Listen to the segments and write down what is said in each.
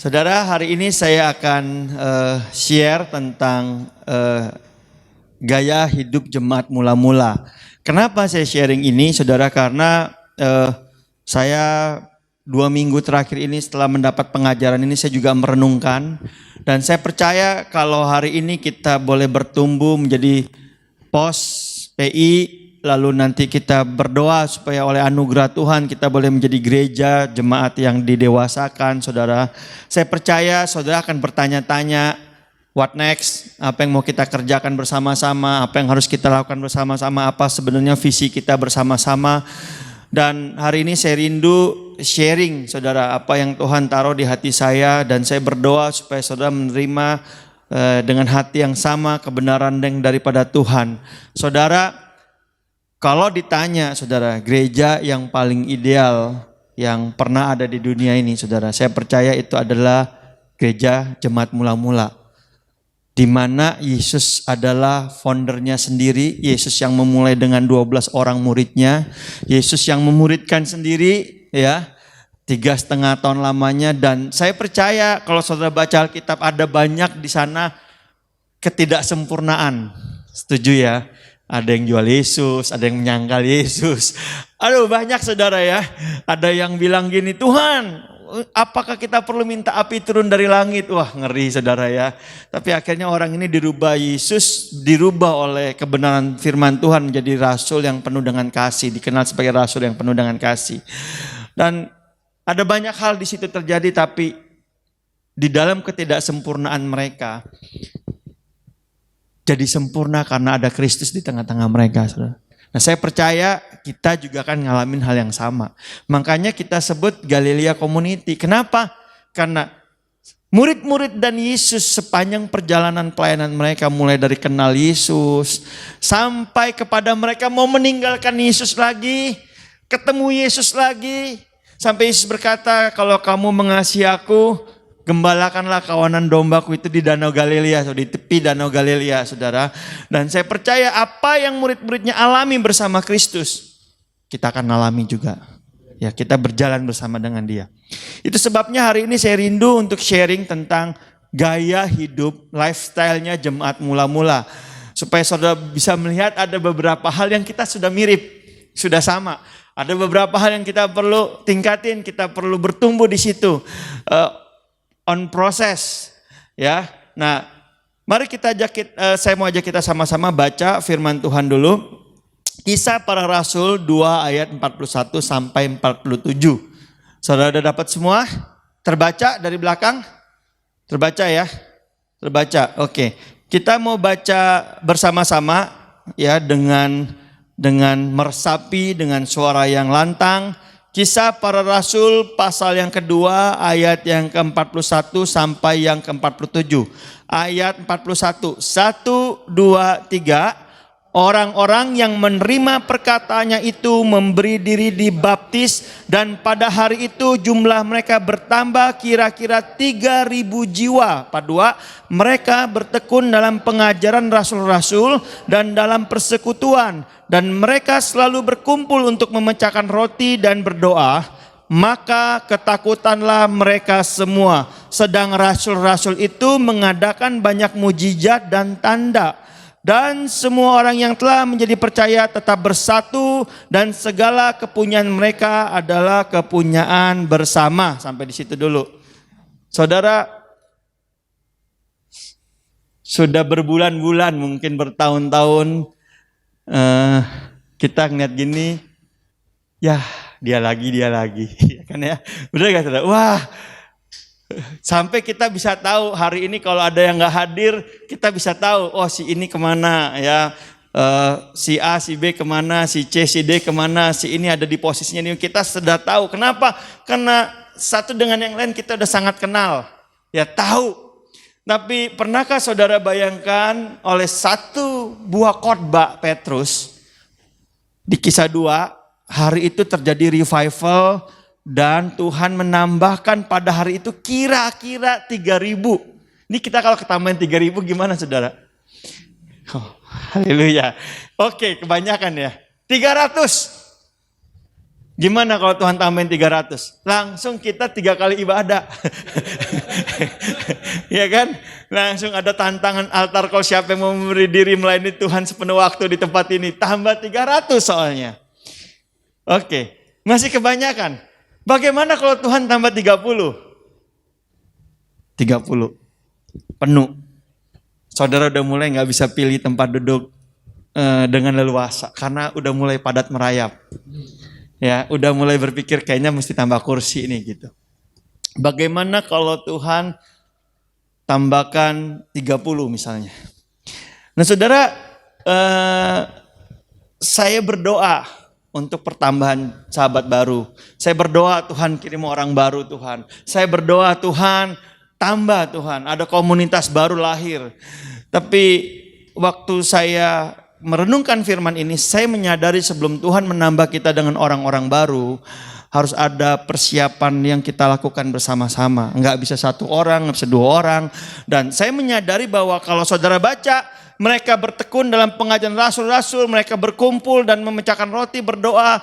Saudara, hari ini saya akan share tentang gaya hidup jemaat mula-mula. Kenapa saya sharing ini, saudara? Karena saya 2 minggu terakhir ini setelah mendapat pengajaran ini saya juga merenungkan. Dan saya percaya kalau hari ini kita boleh bertumbuh menjadi pos PI, lalu nanti kita berdoa supaya oleh anugerah Tuhan kita boleh menjadi gereja, jemaat yang didewasakan, saudara. Saya percaya saudara akan bertanya-tanya, what next? Apa yang mau kita kerjakan bersama-sama? Apa yang harus kita lakukan bersama-sama? Apa sebenarnya visi kita bersama-sama? Dan hari ini saya rindu sharing, saudara, apa yang Tuhan taruh di hati saya. Dan saya berdoa supaya saudara menerima dengan hati yang sama kebenaran yang daripada Tuhan. Saudara, kalau ditanya, saudara, gereja yang paling ideal yang pernah ada di dunia ini, saudara, saya percaya itu adalah gereja jemaat mula-mula. Di mana Yesus adalah foundernya sendiri, Yesus yang memulai dengan 12 orang muridnya, Yesus yang memuridkan sendiri, ya, 3,5 tahun lamanya. Dan saya percaya kalau saudara baca Alkitab ada banyak di sana ketidaksempurnaan, setuju ya? Ada yang jual Yesus, ada yang menyangkal Yesus. Aduh, banyak saudara ya. Ada yang bilang gini, Tuhan, apakah kita perlu minta api turun dari langit? Wah, ngeri saudara ya. Tapi akhirnya orang ini dirubah, Yesus dirubah oleh kebenaran firman Tuhan menjadi rasul yang penuh dengan kasih, dikenal sebagai rasul yang penuh dengan kasih. Dan ada banyak hal di situ terjadi, tapi di dalam ketidaksempurnaan mereka jadi sempurna karena ada Kristus di tengah-tengah mereka, saudara. Nah, saya percaya kita juga akan ngalamin hal yang sama. Makanya kita sebut Galilea Community. Kenapa? Karena murid-murid dan Yesus sepanjang perjalanan pelayanan mereka, mulai dari kenal Yesus sampai kepada mereka mau meninggalkan Yesus lagi, ketemu Yesus lagi, sampai Yesus berkata, kalau kamu mengasihi aku, gembalakanlah kawanan dombaku itu di Danau Galilea, di tepi Danau Galilea, saudara. Dan saya percaya apa yang murid-muridnya alami bersama Kristus, kita akan alami juga. Ya, kita berjalan bersama dengan Dia. Itu sebabnya hari ini saya rindu untuk sharing tentang gaya hidup, lifestyle-nya jemaat mula-mula. Supaya saudara bisa melihat ada beberapa hal yang kita sudah mirip, sudah sama. Ada beberapa hal yang kita perlu tingkatin, kita perlu bertumbuh di situ. On process, ya. Nah, mari saya mau ajak kita sama-sama baca firman Tuhan dulu. Kisah Para Rasul 2 ayat 41 sampai 47. Saudara udah dapat semua? Terbaca dari belakang? Terbaca ya? Terbaca. Oke. Kita mau baca bersama-sama ya dengan meresapi dengan suara yang lantang. Kisah Para Rasul pasal yang kedua ayat yang ke-41 sampai yang ke-47. Ayat 41, 1, 2, 3. Orang-orang yang menerima perkataannya itu memberi diri dibaptis, dan pada hari itu jumlah mereka bertambah kira-kira 3.000 jiwa. Padua, mereka bertekun dalam pengajaran rasul-rasul dan dalam persekutuan, dan mereka selalu berkumpul untuk memecahkan roti dan berdoa. Maka ketakutanlah mereka semua, sedang rasul-rasul itu mengadakan banyak mujizat dan tanda. Dan semua orang yang telah menjadi percaya tetap bersatu, dan segala kepunyaan mereka adalah kepunyaan bersama. Sampai di situ dulu. Saudara, sudah berbulan-bulan, mungkin bertahun-tahun kita ngeliat gini, ya dia lagi, kan ya, benar gak saudara? Wah, sampai kita bisa tahu hari ini kalau ada yang gak hadir, kita bisa tahu, oh si ini kemana ya, si A, si B kemana, si C, si D kemana, si ini ada di posisinya ini. Kita sudah tahu. Kenapa? Karena satu dengan yang lain kita udah sangat kenal, ya tahu. Tapi pernahkah saudara bayangkan oleh satu buah khotbah Petrus di Kisah 2, hari itu terjadi revival. Dan Tuhan menambahkan pada hari itu kira-kira 3.000. Ini kita kalau ketambahin 3.000 gimana saudara? Oh, haleluya. Oke, kebanyakan ya. 300. Gimana kalau Tuhan tambahin 300? Langsung kita 3 kali ibadah. Ya kan? Langsung ada tantangan altar call, siapa yang mau memberi diri melayani Tuhan sepenuh waktu di tempat ini. Tambah 300 soalnya. Oke, masih kebanyakan. Bagaimana kalau Tuhan tambah 30? 30. Penuh. Saudara udah mulai gak bisa pilih tempat duduk dengan leluasa. Karena udah mulai padat merayap. Ya, udah mulai berpikir kayaknya mesti tambah kursi nih gitu. Bagaimana kalau Tuhan tambahkan 30 misalnya. Nah saudara, saya berdoa untuk pertambahan sahabat baru. Saya berdoa Tuhan kirim orang baru Tuhan. Saya berdoa Tuhan tambah Tuhan, ada komunitas baru lahir. Tapi waktu saya merenungkan firman ini, saya menyadari sebelum Tuhan menambah kita dengan orang-orang baru, harus ada persiapan yang kita lakukan bersama-sama. Enggak bisa 1 orang, enggak bisa 2 orang. Dan saya menyadari bahwa kalau saudara baca, mereka bertekun dalam pengajaran rasul-rasul, mereka berkumpul dan memecahkan roti, berdoa,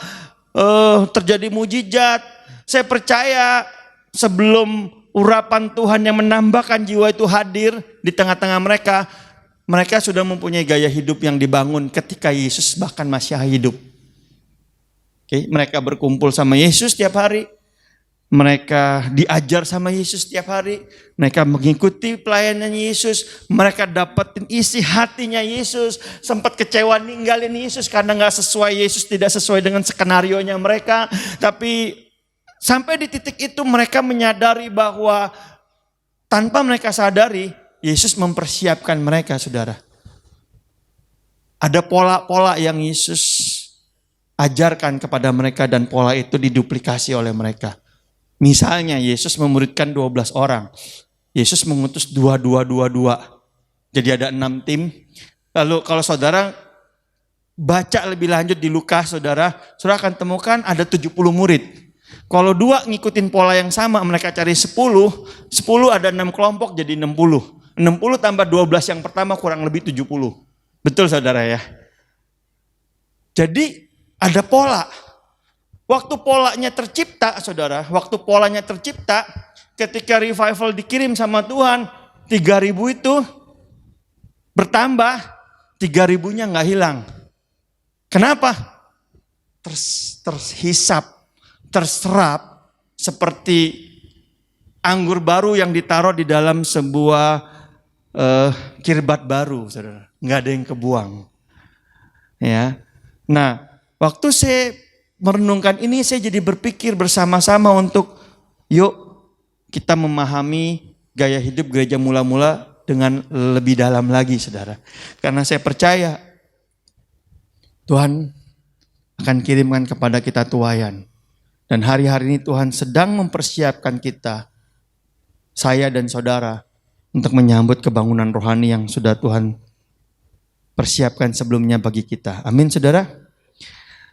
terjadi mujizat. Saya percaya sebelum urapan Tuhan yang menambahkan jiwa itu hadir di tengah-tengah mereka, mereka sudah mempunyai gaya hidup yang dibangun ketika Yesus bahkan masih hidup. Oke, mereka berkumpul sama Yesus setiap hari. Mereka diajar sama Yesus setiap hari. Mereka mengikuti pelayanan Yesus. Mereka dapetin isi hatinya Yesus. Sempat kecewa ninggalin Yesus karena gak sesuai, Yesus tidak sesuai dengan skenarionya mereka. Tapi sampai di titik itu mereka menyadari bahwa tanpa mereka sadari, Yesus mempersiapkan mereka, saudara. Ada pola-pola yang Yesus ajarkan kepada mereka dan pola itu diduplikasi oleh mereka. Misalnya Yesus memuridkan 12 orang. Yesus mengutus 2. Jadi ada 6 tim. Lalu kalau saudara baca lebih lanjut di Lukas, saudara akan temukan ada 70 murid. Kalau 2 ngikutin pola yang sama, mereka cari 10 ada 6 kelompok jadi 60. 60 tambah 12 yang pertama kurang lebih 70. Betul saudara ya? Jadi ada pola. Waktu polanya tercipta saudara, ketika revival dikirim sama Tuhan, 3.000 itu bertambah, 3.000-nya gak hilang. Kenapa? Terhisap, terserap seperti anggur baru yang ditaruh di dalam sebuah kirbat baru, saudara. Nggak ada yang kebuang. Ya. Nah, waktu saya merenungkan ini, saya jadi berpikir bersama-sama untuk yuk kita memahami gaya hidup gereja mula-mula dengan lebih dalam lagi, saudara. Karena saya percaya Tuhan akan kirimkan kepada kita tuaian. Dan hari-hari ini Tuhan sedang mempersiapkan kita, saya dan saudara, untuk menyambut kebangunan rohani yang sudah Tuhan persiapkan sebelumnya bagi kita. Amin saudara.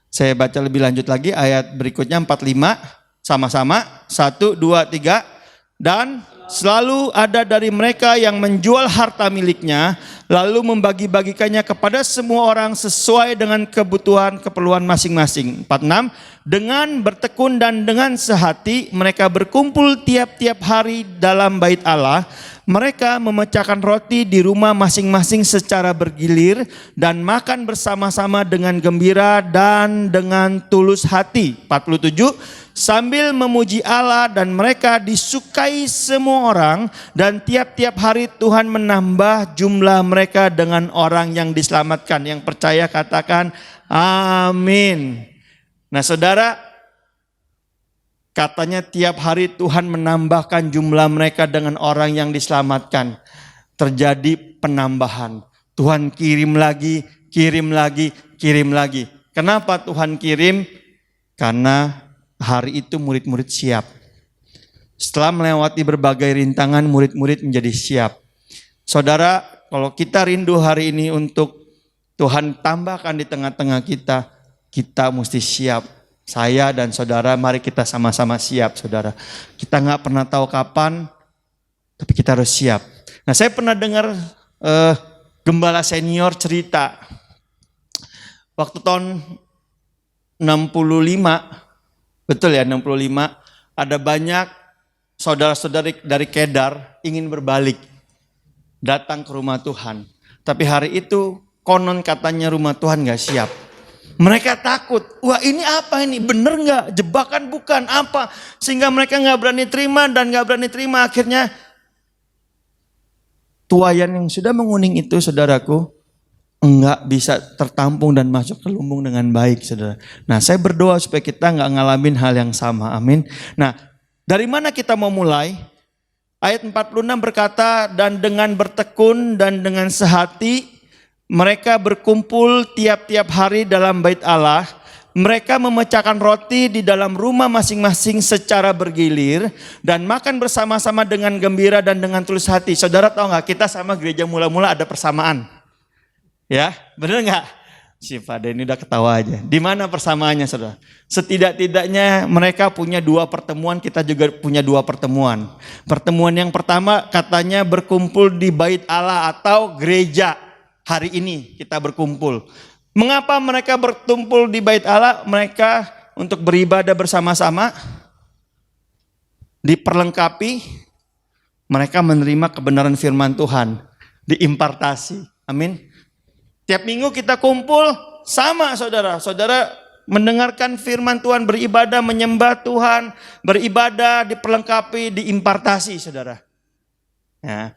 Saya baca lebih lanjut lagi ayat berikutnya 45. Sama-sama. 1, 2, 3. Dan selalu ada dari mereka yang menjual harta miliknya, lalu membagi-bagikannya kepada semua orang sesuai dengan kebutuhan keperluan masing-masing. 46. Dengan bertekun dan dengan sehati mereka berkumpul tiap-tiap hari dalam bait Allah. Mereka memecahkan roti di rumah masing-masing secara bergilir dan makan bersama-sama dengan gembira dan dengan tulus hati. 47. Sambil memuji Allah dan mereka disukai semua orang, dan tiap-tiap hari Tuhan menambah jumlah mereka dengan orang yang diselamatkan. Yang percaya katakan amin. Nah saudara, katanya tiap hari Tuhan menambahkan jumlah mereka dengan orang yang diselamatkan. Terjadi penambahan. Tuhan kirim lagi, kirim lagi, kirim lagi. Kenapa Tuhan kirim? Karena hari itu murid-murid siap. Setelah melewati berbagai rintangan, murid-murid menjadi siap. Saudara, kalau kita rindu hari ini untuk Tuhan tambahkan di tengah-tengah kita, kita mesti siap. Saya dan saudara, mari kita sama-sama siap, saudara. Kita nggak pernah tahu kapan, tapi kita harus siap. Nah, saya pernah dengar gembala senior cerita. Waktu tahun 65, Betul ya, 65. Ada banyak saudara-saudari dari Kedar ingin berbalik, datang ke rumah Tuhan. Tapi hari itu konon katanya rumah Tuhan gak siap. Mereka takut, wah ini apa ini, bener gak, jebakan bukan, apa. Sehingga mereka gak berani terima dan gak berani terima. Akhirnya tuayan yang sudah menguning itu, saudaraku, enggak bisa tertampung dan masuk ke lumbung dengan baik, saudara. Nah, saya berdoa supaya kita enggak ngalamin hal yang sama, amin. Nah, dari mana kita mau mulai? Ayat 46 berkata, dan dengan bertekun dan dengan sehati, mereka berkumpul tiap-tiap hari dalam bait Allah. Mereka memecahkan roti di dalam rumah masing-masing secara bergilir dan makan bersama-sama dengan gembira dan dengan tulus hati. Saudara tahu nggak, kita sama gereja mula-mula ada persamaan. Ya, benar nggak? Si Fade ini udah ketawa aja. Di mana persamaannya, saudara? Setidak-tidaknya mereka punya 2 pertemuan, kita juga punya 2 pertemuan. Pertemuan yang pertama katanya berkumpul di bait Allah atau gereja. Hari ini kita berkumpul. Mengapa mereka berkumpul di bait Allah? Mereka untuk beribadah bersama-sama, diperlengkapi, mereka menerima kebenaran firman Tuhan, diimpartasi. Amin. Tiap minggu kita kumpul sama, saudara. Saudara mendengarkan firman Tuhan, beribadah, menyembah Tuhan, beribadah, diperlengkapi, diimpartasi, saudara. Ya.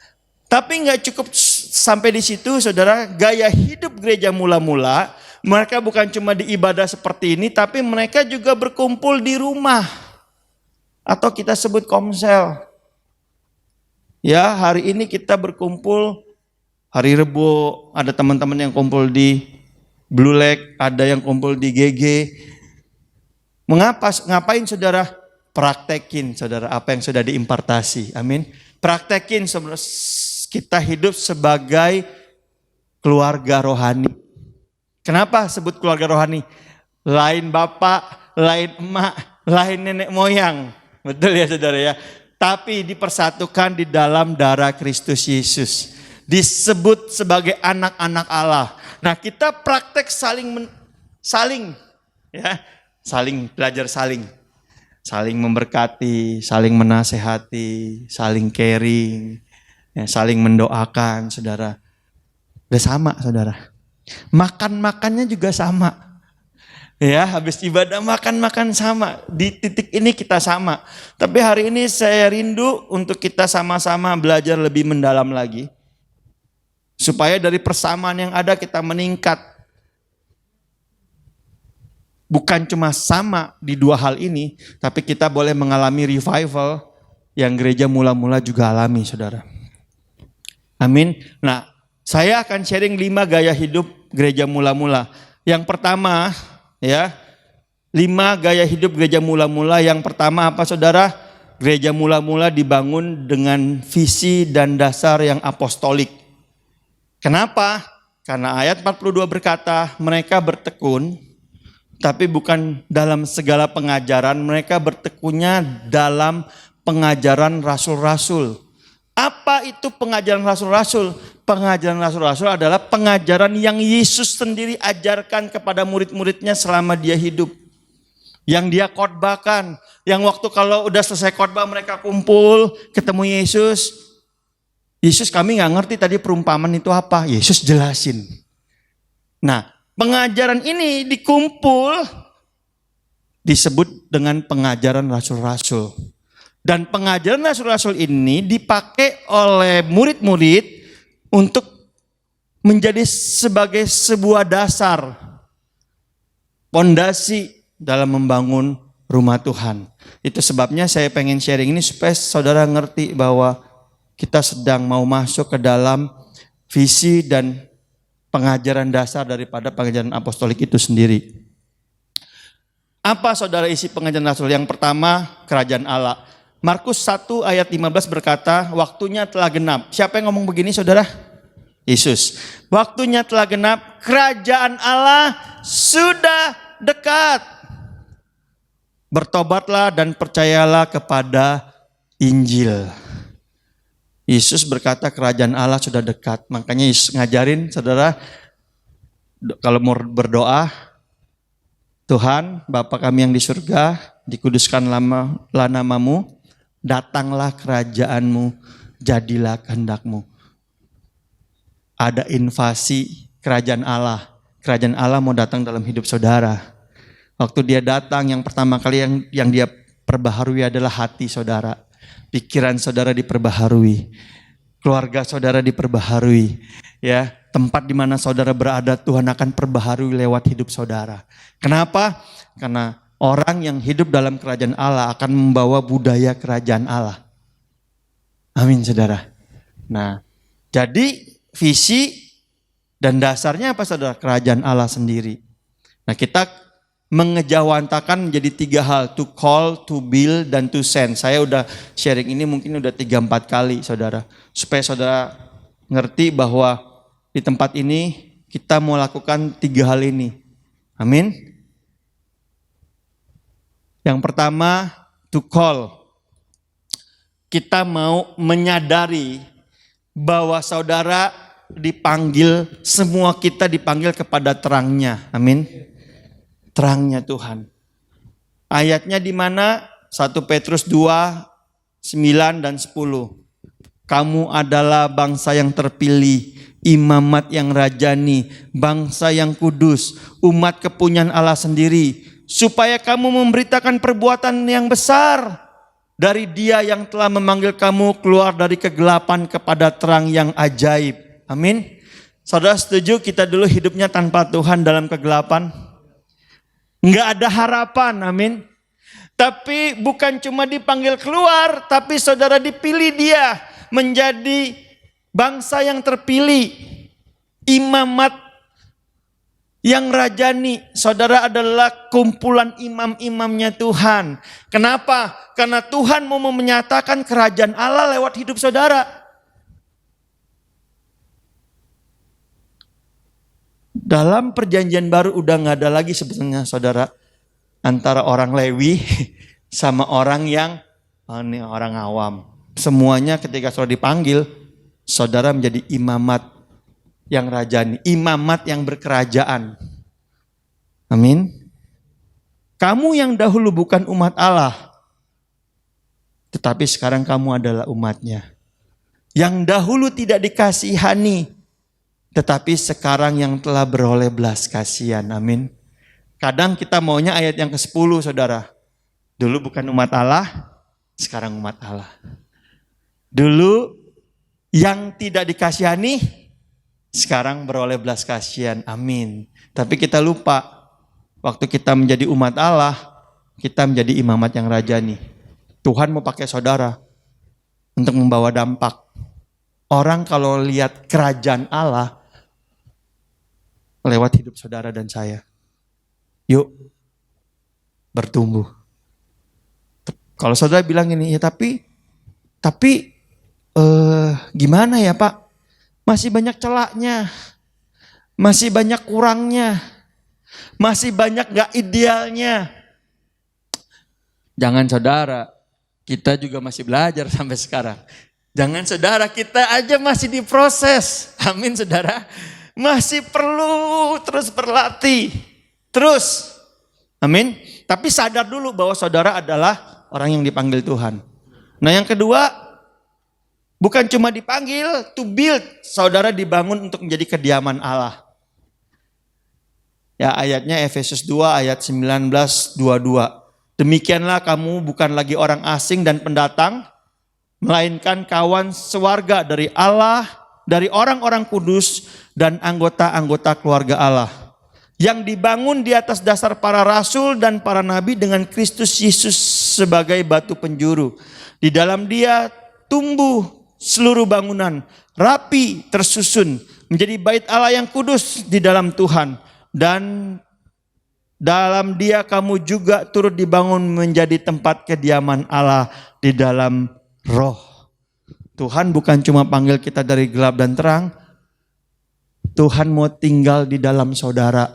Tapi nggak cukup sampai di situ, saudara. Gaya hidup gereja mula-mula, mereka bukan cuma diibadah seperti ini, tapi mereka juga berkumpul di rumah. Atau kita sebut komsel. Ya, hari ini kita berkumpul, hari Rebo ada teman-teman yang kumpul di Blue Lake, ada yang kumpul di GG. Ngapain, saudara? Praktekin, saudara, apa yang sudah diimpartasi. Amin. Praktekin, saudara. Kita hidup sebagai keluarga rohani. Kenapa sebut keluarga rohani? Lain bapak, lain emak, lain nenek moyang. Betul ya, saudara ya. Tapi dipersatukan di dalam darah Kristus Yesus. Disebut sebagai anak-anak Allah. Nah, kita praktek saling belajar saling memberkati, saling menasehati, saling caring. Ya, saling mendoakan, saudara. Udah sama, saudara. Makan-makannya juga sama. Ya, habis ibadah makan-makan sama. Di titik ini kita sama. Tapi hari ini saya rindu untuk kita sama-sama belajar lebih mendalam lagi. Supaya dari persamaan yang ada kita meningkat. Bukan cuma sama di 2 hal ini, tapi kita boleh mengalami revival yang gereja mula-mula juga alami, saudara. Amin. Nah, saya akan sharing 5 gaya hidup gereja mula-mula. Yang pertama, ya, 5 gaya hidup gereja mula-mula. Yang pertama apa, saudara? Gereja mula-mula dibangun dengan visi dan dasar yang apostolik. Kenapa? Karena ayat 42 berkata, mereka bertekun, tapi bukan dalam segala pengajaran. Mereka bertekunnya dalam pengajaran rasul-rasul. Apa itu pengajaran rasul-rasul? Pengajaran rasul-rasul adalah pengajaran yang Yesus sendiri ajarkan kepada murid-muridnya selama dia hidup. Yang dia khotbahkan. Yang waktu kalau udah selesai khotbah mereka kumpul, ketemu Yesus. Yesus, kami gak ngerti tadi perumpamaan itu apa. Yesus jelasin. Nah, pengajaran ini dikumpul, disebut dengan pengajaran rasul-rasul. Dan pengajaran rasul-rasul ini dipakai oleh murid-murid untuk menjadi sebagai sebuah dasar, pondasi dalam membangun rumah Tuhan. Itu sebabnya saya pengen sharing ini supaya saudara ngerti bahwa kita sedang mau masuk ke dalam visi dan pengajaran dasar daripada pengajaran apostolik itu sendiri. Apa, saudara, isi pengajaran rasul? Yang pertama, kerajaan Allah. Markus 1 ayat 15 berkata, waktunya telah genap. Siapa yang ngomong begini, saudara? Yesus. Waktunya telah genap, kerajaan Allah sudah dekat. Bertobatlah dan percayalah kepada Injil. Yesus berkata kerajaan Allah sudah dekat. Makanya Yesus ngajarin, saudara, kalau mau berdoa, Tuhan, Bapa kami yang di surga, dikuduskanlah namamu, datanglah kerajaanmu, jadilah kehendakmu. Ada invasi kerajaan Allah. Kerajaan Allah mau datang dalam hidup saudara. Waktu dia datang, yang pertama kali yang dia perbaharui adalah hati saudara. Pikiran saudara diperbaharui. Keluarga saudara diperbaharui. Ya, tempat di mana saudara berada Tuhan akan perbaharui lewat hidup saudara. Kenapa? Karena orang yang hidup dalam kerajaan Allah akan membawa budaya kerajaan Allah. Amin saudara. Nah, jadi visi dan dasarnya apa saudara? Kerajaan Allah sendiri. Nah, kita mengejawantakan menjadi 3 hal. To call, to build, dan to send. Saya udah sharing ini mungkin udah 3-4 kali saudara. Supaya saudara ngerti bahwa di tempat ini kita mau lakukan 3 hal ini. Amin. Yang pertama, to call. Kita mau menyadari bahwa saudara dipanggil, semua kita dipanggil kepada terangnya. Amin. Terangnya Tuhan. Ayatnya di mana? 1 Petrus 2, 9 dan 10. Kamu adalah bangsa yang terpilih, imamat yang rajani, bangsa yang kudus, umat kepunyaan Allah sendiri, supaya kamu memberitakan perbuatan yang besar dari Dia yang telah memanggil kamu keluar dari kegelapan kepada terang yang ajaib. Amin. Saudara setuju kita dulu hidupnya tanpa Tuhan dalam kegelapan? Enggak ada harapan, amin. Tapi bukan cuma dipanggil keluar, tapi saudara dipilih Dia menjadi bangsa yang terpilih, imamat yang rajani. Saudara adalah kumpulan imam-imamnya Tuhan. Kenapa? Karena Tuhan mau menyatakan kerajaan Allah lewat hidup saudara. Dalam perjanjian baru udah gak ada lagi sebetulnya saudara, antara orang Lewi sama orang yang ini orang awam. Semuanya ketika saudara dipanggil, saudara menjadi imamat yang rajani, imamat yang berkerajaan. Amin. Kamu yang dahulu bukan umat Allah, tetapi sekarang kamu adalah umatnya. Yang dahulu tidak dikasihani, tetapi sekarang yang telah beroleh belas kasihan. Amin. Kadang kita maunya ayat yang ke-10 saudara. Dulu bukan umat Allah, sekarang umat Allah. Dulu yang tidak dikasihani, sekarang beroleh belas kasihan. Amin. Tapi kita lupa, waktu kita menjadi umat Allah, kita menjadi imamat yang rajani. Tuhan mau pakai saudara untuk membawa dampak. Orang kalau lihat kerajaan Allah lewat hidup saudara dan saya, yuk bertumbuh. Kalau saudara bilang ini, ya tapi gimana ya Pak? Masih banyak celaknya, masih banyak kurangnya, masih banyak gak idealnya. Jangan saudara, kita juga masih belajar sampai sekarang. Jangan saudara, kita aja masih diproses. Amin saudara. Masih perlu terus berlatih. Terus. Amin. Tapi sadar dulu bahwa saudara adalah orang yang dipanggil Tuhan. Nah yang kedua, bukan cuma dipanggil, to build. Saudara dibangun untuk menjadi kediaman Allah. Ya ayatnya Efesus 2 ayat 19-22. Demikianlah kamu bukan lagi orang asing dan pendatang, melainkan kawan sewarga dari Allah, dari orang-orang kudus dan anggota-anggota keluarga Allah. Yang dibangun di atas dasar para rasul dan para nabi dengan Kristus Yesus sebagai batu penjuru. Di dalam Dia tumbuh seluruh bangunan, rapi tersusun menjadi bait Allah yang kudus di dalam Tuhan. Dan dalam Dia kamu juga turut dibangun menjadi tempat kediaman Allah di dalam Roh. Tuhan bukan cuma panggil kita dari gelap dan terang. Tuhan mau tinggal di dalam saudara.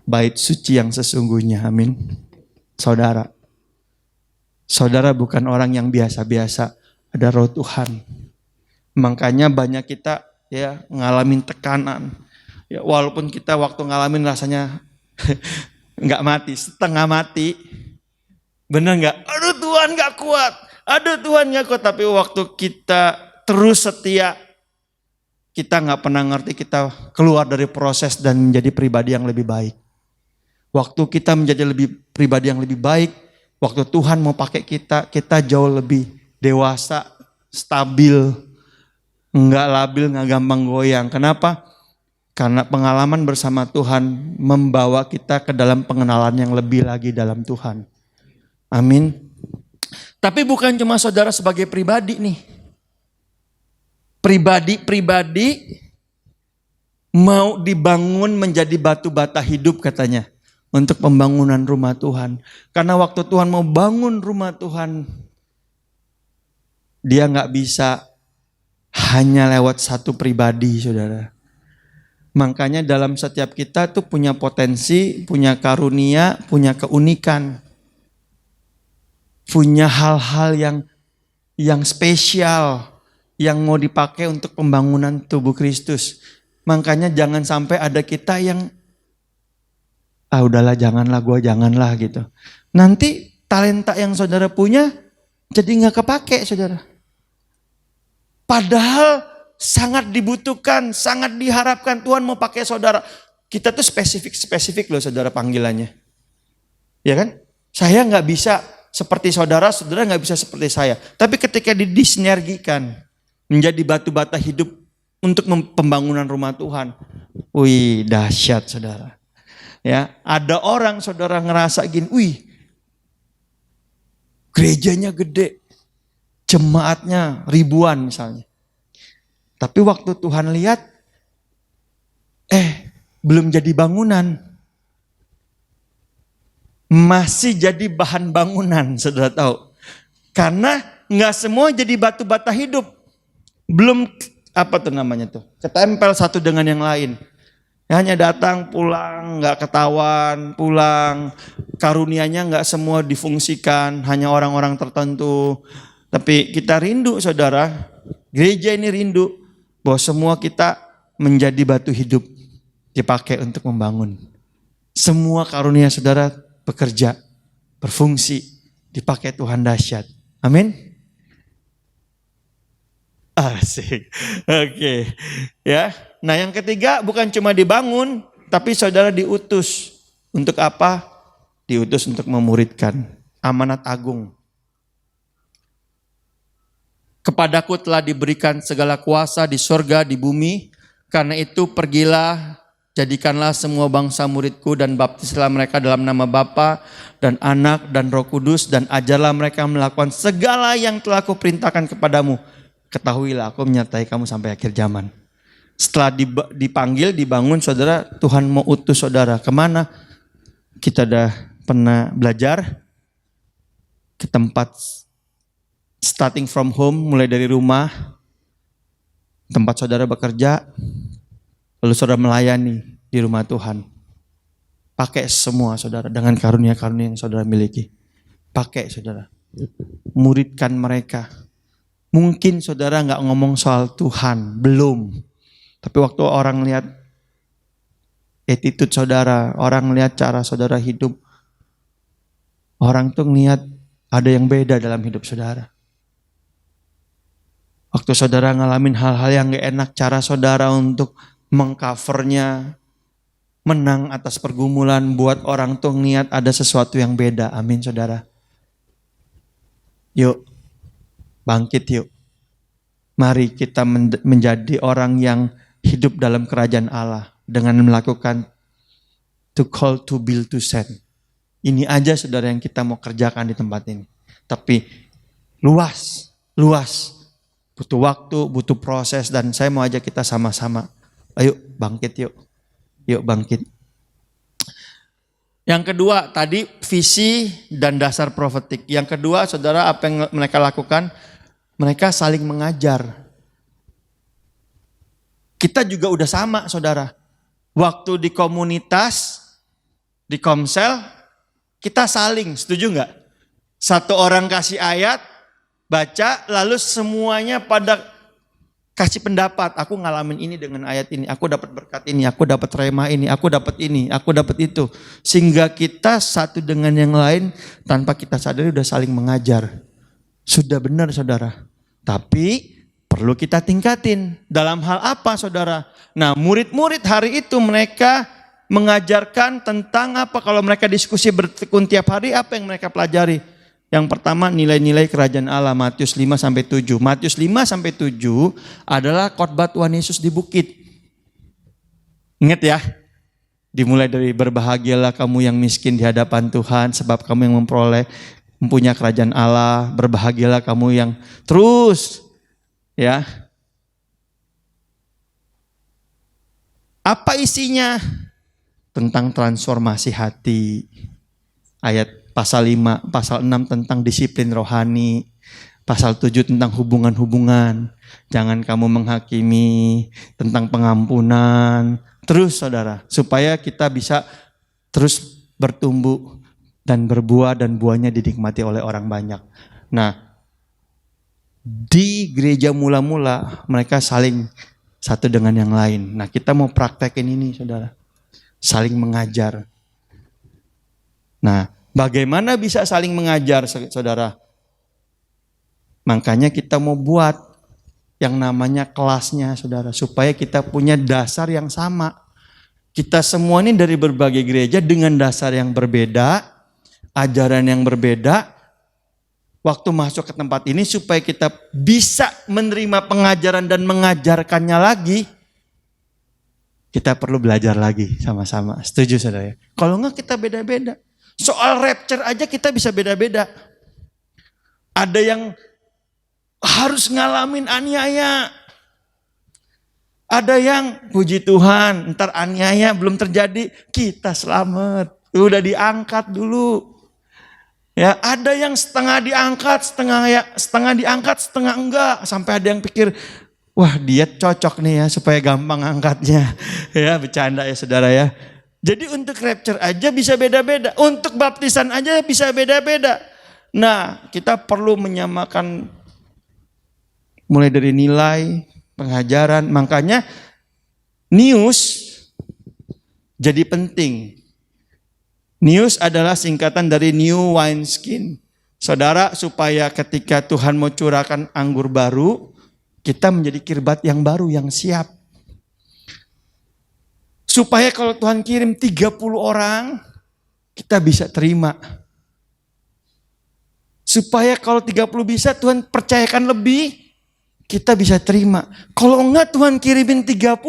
Bait suci yang sesungguhnya, amin. Saudara. Saudara bukan orang yang biasa-biasa. Ada Roh Tuhan. Makanya banyak kita ya ngalamin tekanan. Ya, walaupun kita waktu ngalamin rasanya Nggak mati, setengah mati. Bener nggak? Aduh Tuhan nggak kuat. Aduh Tuhan nggak kuat. Tapi waktu kita terus setia, kita nggak pernah ngerti kita keluar dari proses dan menjadi pribadi yang lebih baik. Waktu kita menjadi pribadi yang lebih baik, waktu Tuhan mau pakai kita, kita jauh lebih dewasa, stabil, nggak labil, nggak gampang goyang. Kenapa? Karena pengalaman bersama Tuhan membawa kita ke dalam pengenalan yang lebih lagi dalam Tuhan. Amin. Tapi bukan cuma saudara sebagai pribadi nih. Pribadi mau dibangun menjadi batu bata hidup katanya. Untuk pembangunan rumah Tuhan. Karena waktu Tuhan mau bangun rumah Tuhan, dia gak bisa hanya lewat satu pribadi, saudara. Makanya dalam setiap kita tuh punya potensi, punya karunia, punya keunikan. Punya hal-hal yang spesial, yang mau dipakai untuk pembangunan tubuh Kristus. Makanya jangan sampai ada kita yang udahlah janganlah gitu. Nanti talenta yang saudara punya jadi gak kepake saudara. Padahal sangat dibutuhkan, sangat diharapkan Tuhan mau pakai saudara. Kita tuh spesifik loh saudara panggilannya. Ya kan? Saya gak bisa seperti saudara gak bisa seperti saya. Tapi ketika disinergikan menjadi batu bata hidup untuk pembangunan rumah Tuhan. Wih dahsyat saudara. Ya, ada orang saudara ngerasa gini, wih, gerejanya gede, jemaatnya ribuan misalnya. Tapi waktu Tuhan lihat, belum jadi bangunan, masih jadi bahan bangunan, saudara tahu. Karena nggak semua jadi batu bata hidup, belum ketempel satu dengan yang lain. Hanya datang, pulang, gak ketahuan, pulang. Karunianya gak semua difungsikan, hanya orang-orang tertentu. Tapi kita rindu saudara, gereja ini rindu bahwa semua kita menjadi batu hidup dipakai untuk membangun. Semua karunia saudara bekerja, berfungsi, dipakai Tuhan dahsyat. Amin. Asik. Oke. Ya. Nah yang ketiga bukan cuma dibangun, tapi saudara diutus. Untuk apa? Diutus untuk memuridkan. Amanat agung. Kepadaku telah diberikan segala kuasa di sorga, di bumi. Karena itu pergilah, jadikanlah semua bangsa muridku dan baptislah mereka dalam nama Bapa dan Anak dan Roh Kudus. Dan ajarlah mereka melakukan segala yang telah aku perintahkan kepadamu. Ketahuilah aku menyertai kamu sampai akhir zaman. Setelah dipanggil, dibangun saudara, Tuhan mau utus saudara. Kemana? Kita udah pernah belajar ke tempat starting from home, mulai dari rumah, tempat saudara bekerja, lalu saudara melayani di rumah Tuhan. Pakai semua saudara dengan karunia-karunia yang saudara miliki. Pakai saudara. Muridkan mereka. Mungkin saudara gak ngomong soal Tuhan, belum. Tapi waktu orang lihat attitude saudara, orang lihat cara saudara hidup, orang tuh ngelihat ada yang beda dalam hidup saudara. Waktu saudara ngalamin hal-hal yang gak enak, cara saudara untuk mengcovernya, menang atas pergumulan, buat orang tuh ngelihat ada sesuatu yang beda. Amin saudara. Yuk, bangkit yuk. Mari kita menjadi orang yang hidup dalam kerajaan Allah dengan melakukan to call, to build, to send. Ini aja saudara yang kita mau kerjakan di tempat ini. Tapi luas. Butuh waktu, butuh proses, dan saya mau ajak kita sama-sama. Ayo bangkit yuk. Yuk bangkit. Yang kedua tadi visi dan dasar profetik. Yang kedua saudara apa yang mereka lakukan? Mereka saling mengajar. Kita juga udah sama saudara. Waktu di komunitas, di komsel, kita saling, setuju gak? Satu orang kasih ayat, baca, lalu semuanya pada kasih pendapat, aku ngalamin ini dengan ayat ini, aku dapat berkat ini, aku dapat rema ini, aku dapat ini, aku dapat itu. Sehingga kita satu dengan yang lain tanpa kita sadari udah saling mengajar. Sudah benar saudara. Tapi perlu kita tingkatin. Dalam hal apa saudara? Nah, murid-murid hari itu mereka mengajarkan tentang apa, kalau mereka diskusi bertekun tiap hari, apa yang mereka pelajari? Yang pertama nilai-nilai kerajaan Allah, Matius 5-7. Matius 5-7 adalah khotbah Tuhan Yesus di bukit. Ingat ya, dimulai dari berbahagialah kamu yang miskin di hadapan Tuhan, sebab kamu yang mempunyai kerajaan Allah. Berbahagialah kamu yang terus, ya. Apa isinya? Tentang transformasi hati. Ayat pasal 5, pasal 6 tentang disiplin rohani. Pasal 7 tentang hubungan-hubungan. Jangan kamu menghakimi, tentang pengampunan. Terus saudara, supaya kita bisa terus bertumbuh dan berbuah dan buahnya dinikmati oleh orang banyak. Nah, di gereja mula-mula mereka saling satu dengan yang lain. Nah, kita mau praktekin ini saudara. Saling mengajar. Nah, bagaimana bisa saling mengajar saudara? Makanya kita mau buat yang namanya kelasnya saudara. Supaya kita punya dasar yang sama. Kita semua ini dari berbagai gereja dengan dasar yang berbeda. Ajaran yang berbeda. Waktu masuk ke tempat ini supaya kita bisa menerima pengajaran dan mengajarkannya lagi. Kita perlu belajar lagi sama-sama. Setuju saudara ya? Kalau enggak kita beda-beda. Soal rapture aja kita bisa beda-beda. Ada yang harus ngalamin aniaya. Ada yang puji Tuhan, ntar aniaya belum terjadi, kita selamat. Udah diangkat dulu. Ya, ada yang setengah diangkat, setengah diangkat, setengah enggak. Sampai ada yang pikir, wah dia cocok nih ya supaya gampang angkatnya. Ya bercanda ya saudara ya. Jadi untuk rapture aja bisa beda-beda. Untuk baptisan aja bisa beda-beda. Nah, kita perlu menyamakan mulai dari nilai, pengajaran. Makanya news jadi penting. News adalah singkatan dari new wineskin. Saudara, supaya ketika Tuhan mau curahkan anggur baru, kita menjadi kirbat yang baru, yang siap. Supaya kalau Tuhan kirim 30 orang, kita bisa terima. Supaya kalau 30 bisa Tuhan percayakan lebih, kita bisa terima. Kalau enggak Tuhan kirimin 30,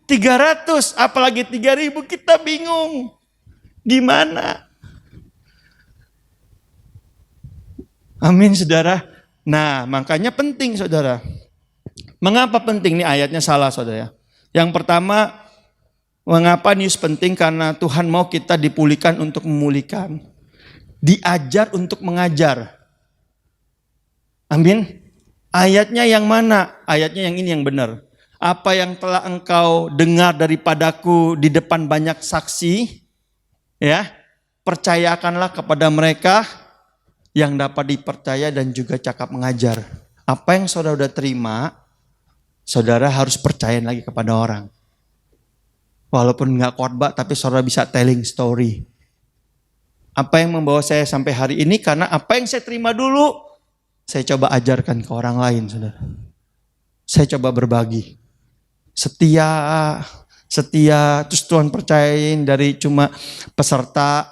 300, apalagi 3.000, kita bingung. Gimana? Amin saudara. Nah makanya penting saudara. Mengapa penting? Ini ayatnya salah saudara. Yang pertama, mengapa news penting? Karena Tuhan mau kita dipulihkan untuk memulihkan. Diajar untuk mengajar. Amin. Ayatnya yang mana? Ayatnya yang ini yang benar. Apa yang telah engkau dengar daripadaku di depan banyak saksi, ya, percayakanlah kepada mereka yang dapat dipercaya dan juga cakap mengajar. Apa yang saudara udah terima, saudara harus percaya lagi kepada orang. Walaupun nggak khotbah, tapi saudara bisa telling story. Apa yang membawa saya sampai hari ini? Karena apa yang saya terima dulu, saya coba ajarkan ke orang lain, saudara. Saya coba berbagi. Setia, terus Tuhan percayain dari cuma peserta,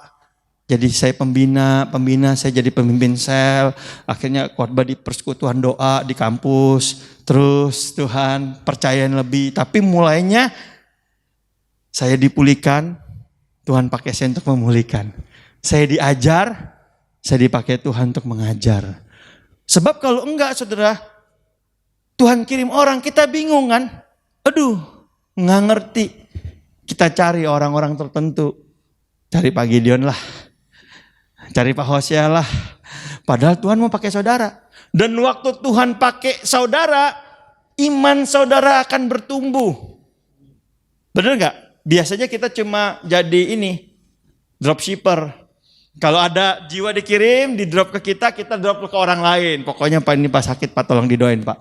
jadi saya pembina saya jadi pemimpin sel, akhirnya khotbah di persekutuan doa di kampus, terus Tuhan percayain lebih, tapi mulainya saya dipulihkan, Tuhan pakai saya untuk memulihkan. Saya diajar, saya dipakai Tuhan untuk mengajar. Sebab kalau enggak saudara, Tuhan kirim orang, kita bingung kan? Aduh, nggak ngerti. Kita cari orang-orang tertentu. Cari Pak Gideon lah. Cari Pak Hosea lah. Padahal Tuhan mau pakai saudara. Dan waktu Tuhan pakai saudara, iman saudara akan bertumbuh. Benar nggak? Biasanya kita cuma jadi ini, dropshipper. Kalau ada jiwa dikirim, di drop ke kita drop ke orang lain. Pokoknya Pak ini Pak sakit, Pak tolong didoain Pak.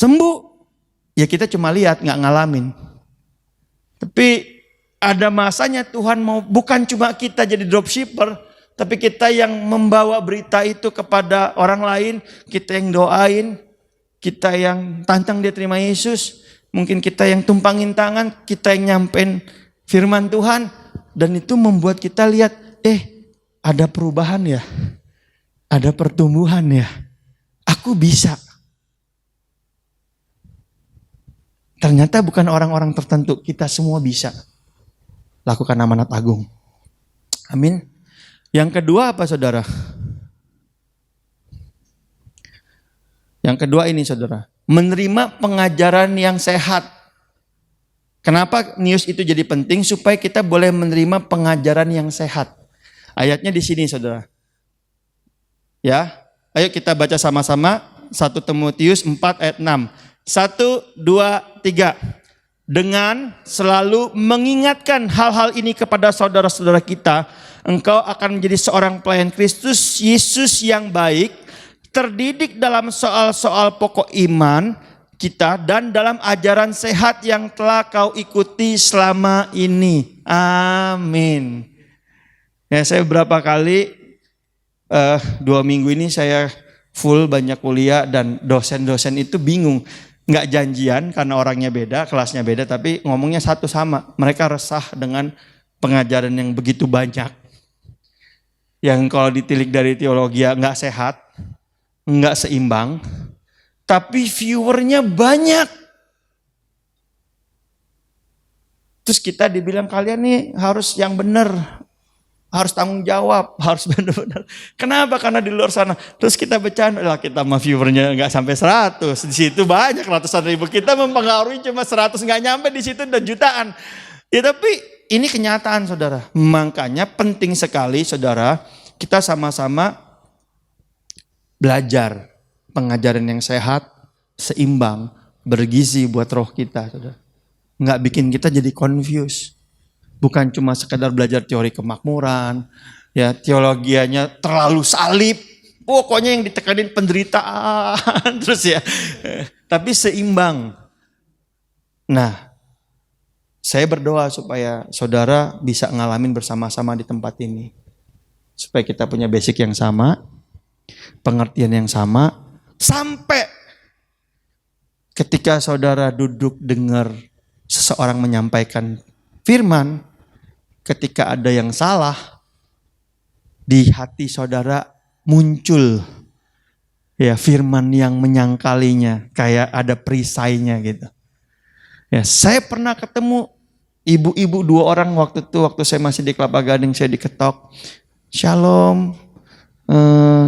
sembuh. Ya kita cuma lihat, nggak ngalamin. Tapi ada masanya Tuhan mau bukan cuma kita jadi dropshipper, tapi kita yang membawa berita itu kepada orang lain, kita yang doain, kita yang tantang dia terima Yesus, mungkin kita yang tumpangin tangan, kita yang nyampein firman Tuhan, dan itu membuat kita lihat, ada perubahan ya, ada pertumbuhan ya, aku bisa. Ternyata bukan orang-orang tertentu, kita semua bisa lakukan amanat agung. Amin. Yang kedua apa saudara? Yang kedua ini saudara, menerima pengajaran yang sehat. Kenapa news itu jadi penting? Supaya kita boleh menerima pengajaran yang sehat. Ayatnya di sini saudara. Ya, ayo kita baca sama-sama 1 Timotius 4 ayat 6. 1, 2, 3. Dengan selalu mengingatkan hal-hal ini kepada saudara-saudara kita, engkau akan menjadi seorang pelayan Kristus Yesus yang baik, terdidik dalam soal-soal pokok iman kita dan dalam ajaran sehat yang telah kau ikuti selama ini. Amin. Ya, saya beberapa kali 2 minggu ini saya full banyak kuliah dan dosen-dosen itu bingung. Nggak janjian karena orangnya beda, kelasnya beda, tapi ngomongnya satu sama. Mereka resah dengan pengajaran yang begitu banyak. Yang kalau ditilik dari teologi nggak sehat, nggak seimbang, tapi viewernya banyak. Terus kita dibilang kalian nih harus yang benar, harus tanggung jawab, harus benar-benar. Kenapa? Karena di luar sana. Terus kita bercanda, lah kita mah viewernya nggak sampai 100. Di situ banyak ratusan ribu. Kita mempengaruhi cuma 100, nggak nyampe di situ udah jutaan. Ya tapi ini kenyataan saudara. Makanya penting sekali saudara, kita sama-sama belajar pengajaran yang sehat, seimbang, bergizi buat roh kita saudara. Nggak bikin kita jadi confused. Bukan cuma sekedar belajar teori kemakmuran, ya teologianya terlalu salib, pokoknya yang ditekanin penderitaan terus ya. Tapi seimbang. Nah, saya berdoa supaya saudara bisa ngalamin bersama-sama di tempat ini. Supaya kita punya basic yang sama, pengertian yang sama, sampai ketika saudara duduk dengar seseorang menyampaikan firman, ketika ada yang salah, di hati saudara muncul ya firman yang menyangkalinya, kayak ada perisainya gitu. Ya, saya pernah ketemu ibu-ibu 2 orang waktu saya masih di Kelapa Gading, saya diketok. Shalom,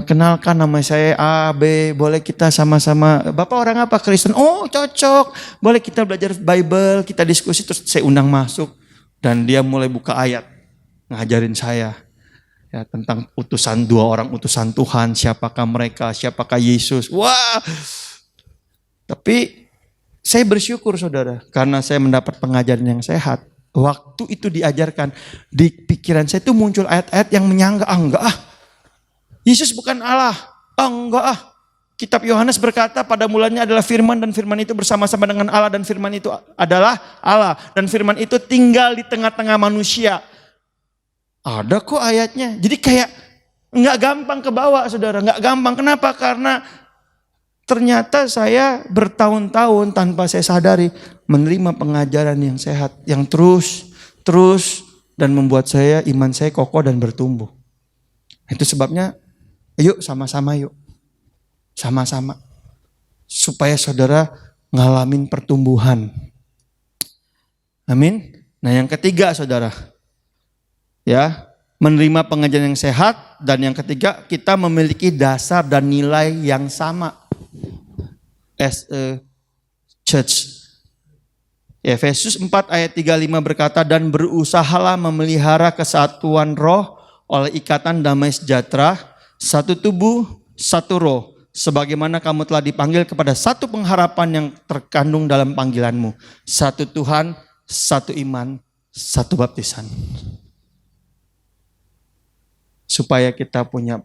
kenalkan nama saya A, B, boleh kita sama-sama, Bapak orang apa? Kristen. Oh cocok, boleh kita belajar Bible, kita diskusi. Terus saya undang masuk. Dan dia mulai buka ayat, ngajarin saya ya, tentang utusan 2 orang utusan Tuhan, siapakah mereka, siapakah Yesus. Wah, tapi saya bersyukur saudara, karena saya mendapat pengajaran yang sehat. Waktu itu diajarkan, di pikiran saya itu muncul ayat-ayat yang menyangga, enggak Yesus bukan Allah, enggak Kitab Yohanes berkata pada mulanya adalah firman dan firman itu bersama-sama dengan Allah dan firman itu adalah Allah. Dan firman itu tinggal di tengah-tengah manusia. Ada kok ayatnya. Jadi kayak nggak gampang ke bawah saudara. Nggak gampang. Kenapa? Karena ternyata saya bertahun-tahun tanpa saya sadari menerima pengajaran yang sehat. Yang terus dan membuat iman saya kokoh dan bertumbuh. Itu sebabnya yuk sama-sama yuk. Sama-sama. Supaya saudara ngalamin pertumbuhan. Amin. Nah yang ketiga saudara. Ya, menerima pengajaran yang sehat. Dan yang ketiga kita memiliki dasar dan nilai yang sama. As a church. Efesus 4 ayat 35 berkata, dan berusahalah memelihara kesatuan roh oleh ikatan damai sejahtera, satu tubuh, satu roh. Sebagaimana kamu telah dipanggil kepada satu pengharapan yang terkandung dalam panggilanmu. Satu Tuhan, satu iman, satu baptisan. Supaya kita punya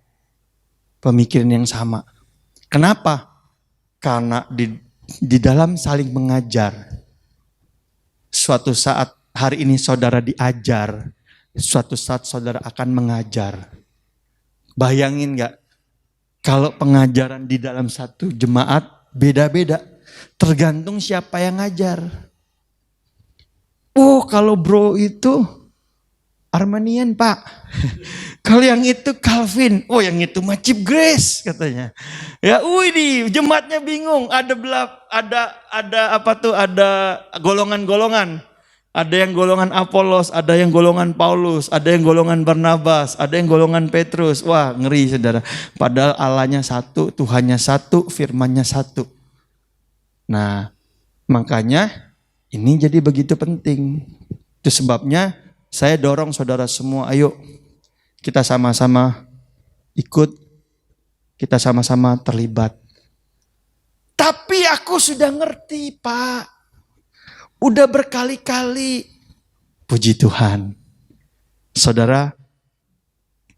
pemikiran yang sama. Kenapa? Karena di di dalam saling mengajar. Suatu saat hari ini saudara diajar, suatu saat saudara akan mengajar. Bayangin gak? Kalau pengajaran di dalam satu jemaat beda-beda. Tergantung siapa yang ngajar. Oh kalau bro itu Armenian pak. Kalau yang itu Calvin. Oh yang itu Macip Grace katanya. Ya ini jemaatnya bingung. Ada golongan-golongan. Ada yang golongan Apolos, ada yang golongan Paulus, ada yang golongan Barnabas, ada yang golongan Petrus. Wah ngeri saudara. Padahal Allahnya satu, Tuhannya satu, firmannya satu. Nah makanya ini jadi begitu penting. Itu sebabnya saya dorong saudara semua, ayo kita sama-sama ikut, kita sama-sama terlibat. Tapi aku sudah ngerti pak. Udah berkali-kali. Puji Tuhan. Saudara,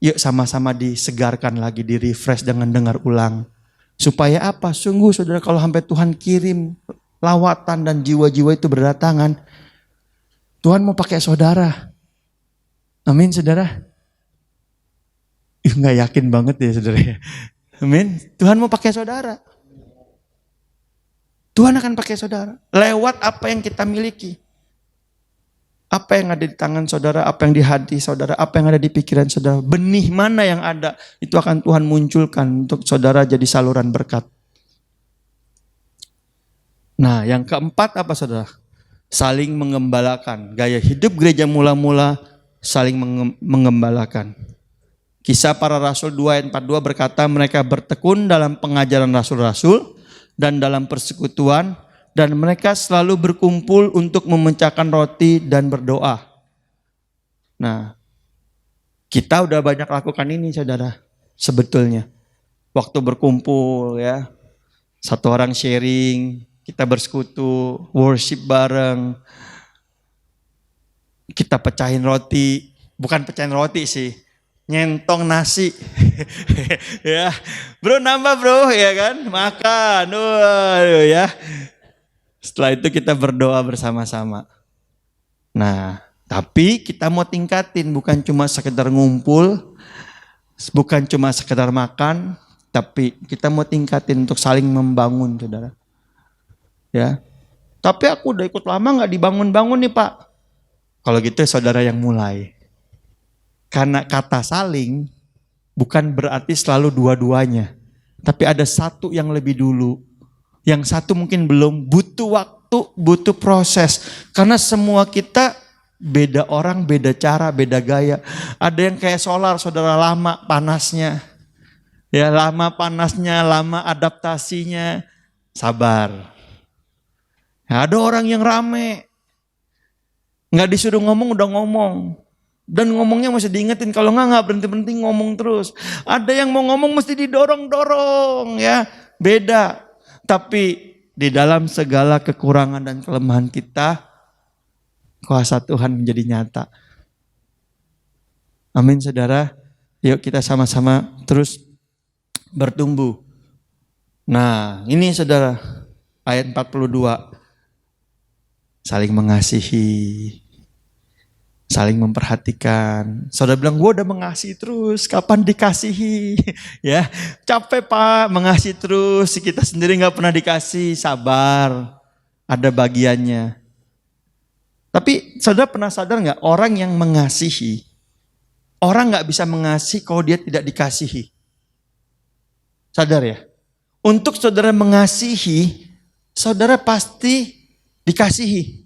yuk sama-sama disegarkan lagi, di-refresh dengan dengar ulang. Supaya apa? Sungguh saudara kalau sampai Tuhan kirim lawatan dan jiwa-jiwa itu berdatangan. Tuhan mau pakai saudara. Amin saudara. Nggak yakin banget ya saudara. Amin. Tuhan mau pakai saudara. Tuhan akan pakai saudara. Lewat apa yang kita miliki. Apa yang ada di tangan saudara, apa yang di hati saudara, apa yang ada di pikiran saudara. Benih mana yang ada, itu akan Tuhan munculkan untuk saudara jadi saluran berkat. Nah yang keempat apa saudara? Saling mengembalakan. Gaya hidup gereja mula-mula saling mengembalakan. Kisah para Rasul 2 ayat 42 berkata mereka bertekun dalam pengajaran rasul-rasul dan dalam persekutuan, dan mereka selalu berkumpul untuk memecahkan roti dan berdoa. Nah, kita udah banyak lakukan ini saudara, sebetulnya. Waktu berkumpul ya, satu orang sharing, kita bersekutu, worship bareng, kita pecahin roti, bukan pecahin roti sih, nyentong nasi. Ya, bro nambah bro, ya kan, makan, waduh ya. Setelah itu kita berdoa bersama-sama. Nah, tapi kita mau tingkatin, bukan cuma sekedar ngumpul, bukan cuma sekedar makan, tapi kita mau tingkatin untuk saling membangun, saudara. Ya, tapi aku udah ikut lama nggak dibangun-bangun nih pak. Kalau gitu saudara yang mulai. Karena kata saling bukan berarti selalu dua-duanya. Tapi ada satu yang lebih dulu. Yang satu mungkin belum, butuh waktu, butuh proses. Karena semua kita beda orang, beda cara, beda gaya. Ada yang kayak solar, saudara, lama panasnya. Ya lama panasnya, lama adaptasinya. Sabar. Ya, ada orang yang rame. Nggak disuruh ngomong udah ngomong. Dan ngomongnya masih diingetin, kalau nggak berhenti-berhenti ngomong terus. Ada yang mau ngomong mesti didorong-dorong ya, beda. Tapi di dalam segala kekurangan dan kelemahan kita, kuasa Tuhan menjadi nyata. Amin saudara, yuk kita sama-sama terus bertumbuh. Nah ini saudara, ayat 42, saling mengasihi. Saling memperhatikan. Saudara bilang, gue udah mengasihi terus, kapan dikasihi? Ya, capek pak, mengasihi terus, kita sendiri gak pernah dikasih, sabar, ada bagiannya. Tapi saudara pernah sadar gak, orang yang mengasihi, orang gak bisa mengasihi kalau dia tidak dikasihi. Sadar ya? Untuk saudara mengasihi, saudara pasti dikasihi.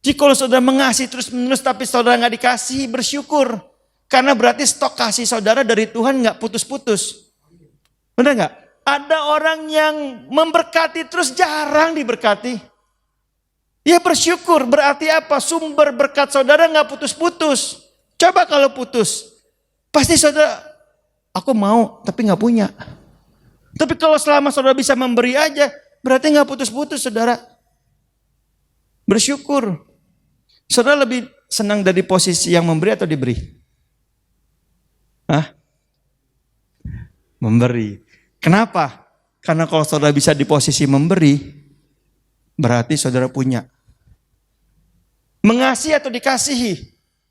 Jadi kalau saudara mengasihi terus menerus tapi saudara gak dikasihi, bersyukur. Karena berarti stok kasih saudara dari Tuhan gak putus-putus. Benar gak? Ada orang yang memberkati terus jarang diberkati. Ya bersyukur, berarti apa? Sumber berkat saudara gak putus-putus. Coba kalau putus, pasti saudara, aku mau tapi gak punya. Tapi kalau selama saudara bisa memberi aja, berarti gak putus-putus saudara. Bersyukur. Saudara lebih senang dari posisi yang memberi atau diberi? Hah? Memberi. Kenapa? Karena kalau saudara bisa di posisi memberi, berarti saudara punya. Mengasihi atau dikasihi?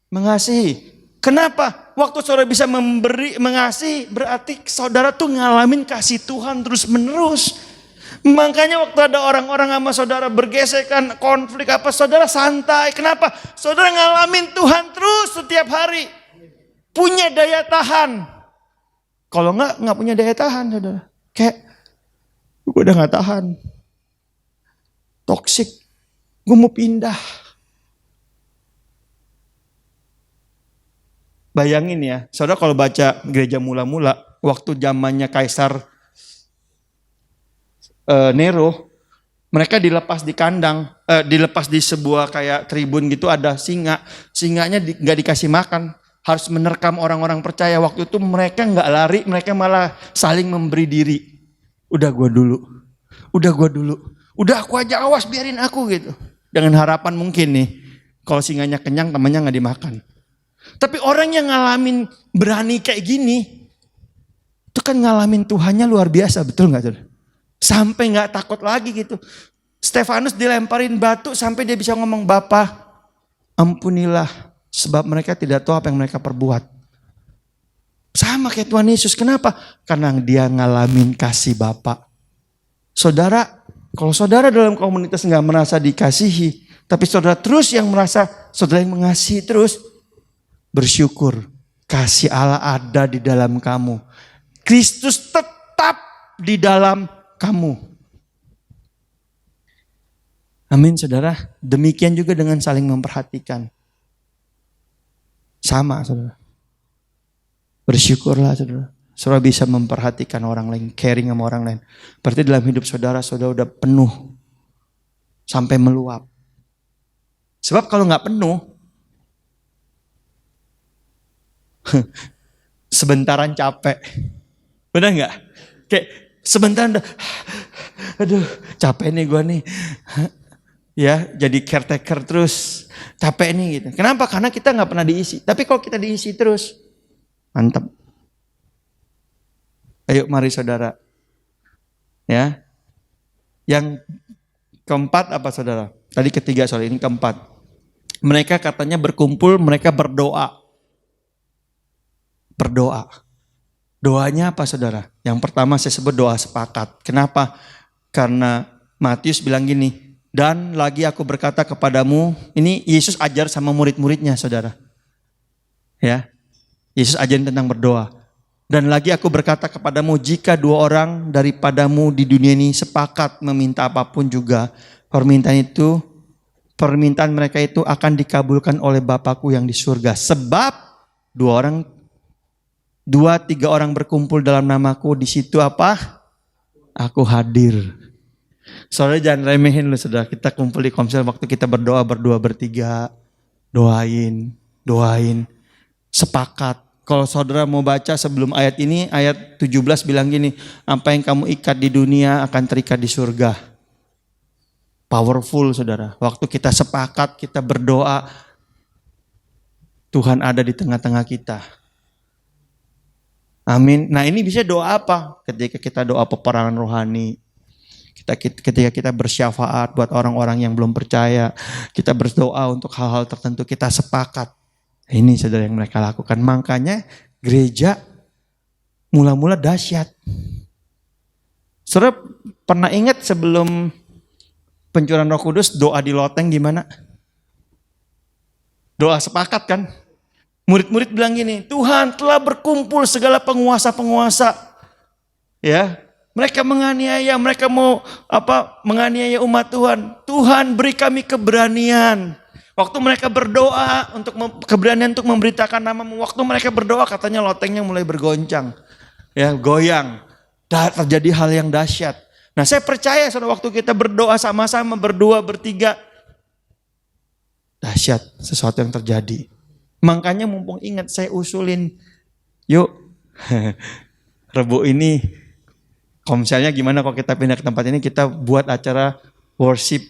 Mengasihi. Kenapa? Waktu saudara bisa memberi, mengasihi, berarti saudara tuh ngalamin kasih Tuhan terus menerus. Makanya waktu ada orang-orang sama saudara bergesekan, konflik apa, saudara santai. Kenapa? Saudara ngalamin Tuhan terus setiap hari. Punya daya tahan. Kalau nggak punya daya tahan, saudara. Kayak, gue udah nggak tahan. Toksik. Gue mau pindah. Bayangin ya, saudara kalau baca gereja mula-mula, waktu zamannya Kaisar Nero, mereka dilepas di kandang, dilepas di sebuah kayak tribun gitu, ada singa. Singanya nggak dikasih makan, harus menerkam orang-orang percaya. Waktu itu mereka nggak lari, mereka malah saling memberi diri. Udah gue dulu, udah aku aja, awas biarin aku gitu. Dengan harapan mungkin nih, kalau singanya kenyang temannya nggak dimakan. Tapi orang yang ngalamin berani kayak gini, itu kan ngalamin Tuhannya luar biasa, betul gak saudara? Sampai gak takut lagi gitu. Stefanus dilemparin batu sampai dia bisa ngomong, Bapa ampunilah, sebab mereka tidak tahu apa yang mereka perbuat. Sama kayak Tuhan Yesus, kenapa? Karena dia ngalamin kasih Bapa. Saudara, kalau saudara dalam komunitas gak merasa dikasihi, tapi saudara terus yang merasa saudara yang mengasihi terus, bersyukur, kasih Allah ada di dalam kamu. Kristus tetap di dalam kamu. Amin saudara. Demikian juga dengan saling memperhatikan. Sama saudara. Bersyukurlah saudara. Saudara bisa memperhatikan orang lain, caring sama orang lain. Berarti dalam hidup saudara, saudara udah penuh. Sampai meluap. Sebab kalau gak penuh, sebentaran capek. Benar gak? Kayak sebentar aduh capek nih gue nih. Ya jadi caretaker terus. Capek nih gitu. Kenapa? Karena kita gak pernah diisi. Tapi kalau kita diisi terus, mantap. Ayo mari saudara. Ya. Yang keempat apa saudara? Tadi ketiga soal ini keempat. Mereka katanya berkumpul, mereka berdoa. Berdoa. Doanya apa saudara? Yang pertama saya sebut doa sepakat. Kenapa? Karena Matius bilang gini, dan lagi aku berkata kepadamu, ini Yesus ajar sama murid-muridnya saudara. Ya, Yesus ajarin tentang berdoa. Dan lagi aku berkata kepadamu, jika dua orang daripadamu di dunia ini sepakat meminta apapun juga, permintaan mereka itu akan dikabulkan oleh Bapakku yang di surga. Sebab dua tiga orang berkumpul dalam namaku, di situ apa? Aku hadir. Saudara jangan remehin loh saudara. Kita kumpul di komsel waktu kita berdoa berdua bertiga. Doain. Sepakat. Kalau saudara mau baca sebelum ayat ini, ayat 17 bilang gini. Apa yang kamu ikat di dunia akan terikat di surga. Powerful saudara. Waktu kita sepakat, kita berdoa. Tuhan ada di tengah-tengah kita. Amin. Nah ini bisa doa apa? Ketika kita doa peperangan rohani. Ketika kita bersyafaat buat orang-orang yang belum percaya. Kita berdoa untuk hal-hal tertentu. Kita sepakat. Ini saudara yang mereka lakukan. Makanya gereja mula-mula dahsyat. Saudara pernah ingat sebelum pencurahan Roh Kudus doa di loteng gimana? Doa sepakat kan? Murid-murid bilang gini, Tuhan telah berkumpul segala penguasa-penguasa. Ya, mereka menganiaya, mereka mau menganiaya umat Tuhan. Tuhan beri kami keberanian. Waktu mereka berdoa untuk keberanian untuk memberitakan namamu. Waktu mereka berdoa katanya lotengnya mulai bergoncang. Ya, goyang. Terjadi hal yang dahsyat. Nah, saya percaya saudara waktu kita berdoa sama-sama berdua bertiga, dahsyat sesuatu yang terjadi. Makanya mumpung ingat saya usulin, yuk Rebu ini, kalau misalnya gimana kalau kita pindah ke tempat ini, kita buat acara worship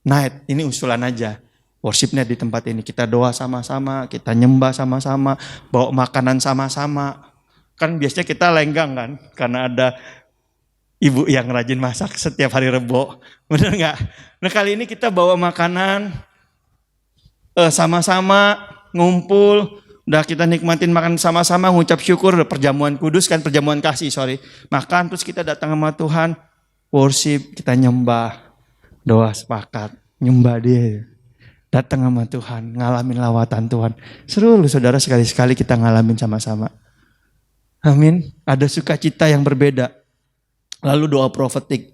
night. Ini usulan aja, worship night di tempat ini. Kita doa sama-sama, kita nyembah sama-sama, bawa makanan sama-sama. Kan biasanya kita lenggang kan, karena ada Ibu yang rajin masak setiap hari Rebo. Bener nggak? Nah kali ini kita bawa makanan sama-sama ngumpul. Udah kita nikmatin makan sama-sama, ngucap syukur, perjamuan kudus kan, perjamuan kasih makan terus kita datang sama Tuhan, worship, kita nyembah, doa sepakat, nyembah dia. Datang sama Tuhan, ngalamin lawatan Tuhan. Seru loh saudara, sekali-sekali kita ngalamin sama-sama. Amin. Ada sukacita yang berbeda. Lalu doa profetik.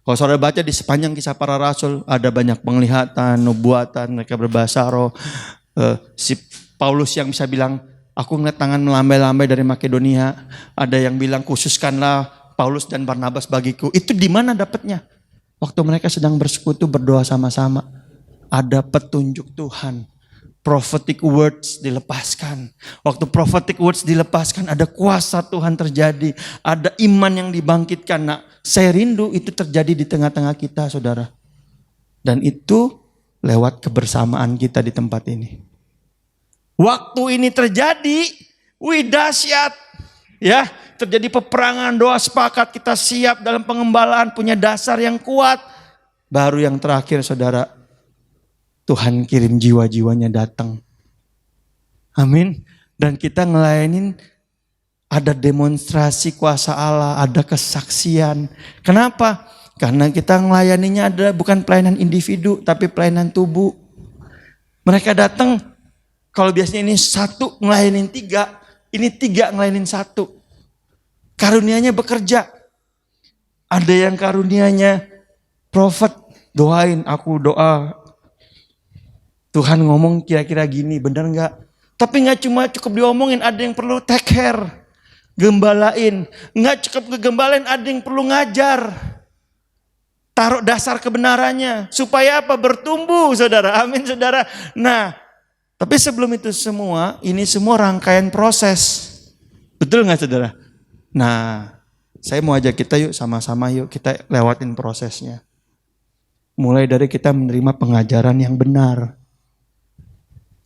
Kalau saudara baca di sepanjang kisah para rasul, ada banyak penglihatan, nubuatan, mereka berbahasa roh. Si Paulus yang bisa bilang, aku ngeliat tangan melambai-lambai dari Makedonia. Ada yang bilang, khususkanlah Paulus dan Barnabas bagiku. Itu di mana dapatnya? Waktu mereka sedang bersekutu berdoa sama-sama. Ada petunjuk Tuhan. Prophetic words dilepaskan. Waktu prophetic words dilepaskan, ada kuasa Tuhan terjadi. Ada iman yang dibangkitkan. Nah, saya rindu itu terjadi di tengah-tengah kita, saudara. Dan itu lewat kebersamaan kita di tempat ini. Waktu ini terjadi, dahsyat. Ya, terjadi peperangan, doa sepakat, kita siap dalam pengembalaan, punya dasar yang kuat. Baru yang terakhir, saudara, Tuhan kirim jiwa-jiwanya datang. Amin. Dan kita ngelayanin, ada demonstrasi kuasa Allah, ada kesaksian. Kenapa? Karena kita ngelayaninya adalah bukan pelayanan individu, tapi pelayanan tubuh. Mereka datang, kalau biasanya ini satu ngelayanin tiga, ini tiga ngelayanin satu. Karunianya bekerja. Ada yang karunianya prophet, doain, aku doa. Tuhan ngomong kira-kira gini, benar gak? Tapi gak cuma cukup diomongin, ada yang perlu take care. Gembalain. Gak cukup kegembalain, ada yang perlu ngajar. Taruh dasar kebenarannya. Supaya apa? Bertumbuh, saudara. Amin, saudara. Nah, tapi sebelum itu semua, ini semua rangkaian proses. Betul gak, saudara? Nah, saya mau ajak kita yuk, sama-sama yuk, kita lewatin prosesnya. Mulai dari kita menerima pengajaran yang benar.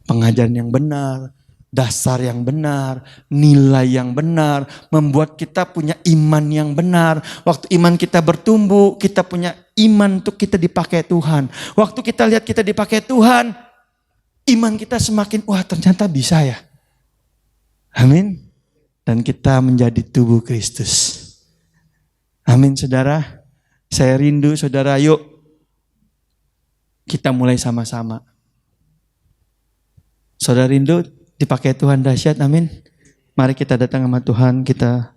Pengajaran yang benar, dasar yang benar, nilai yang benar, membuat kita punya iman yang benar. Waktu iman kita bertumbuh, kita punya iman untuk kita dipakai Tuhan. Waktu kita lihat kita dipakai Tuhan, iman kita semakin, wah ternyata bisa ya. Amin. Dan kita menjadi tubuh Kristus. Amin, saudara. Saya rindu, saudara, yuk kita mulai sama-sama. Saudara rindu dipakai Tuhan dahsyat, amin. Mari kita datang sama Tuhan, kita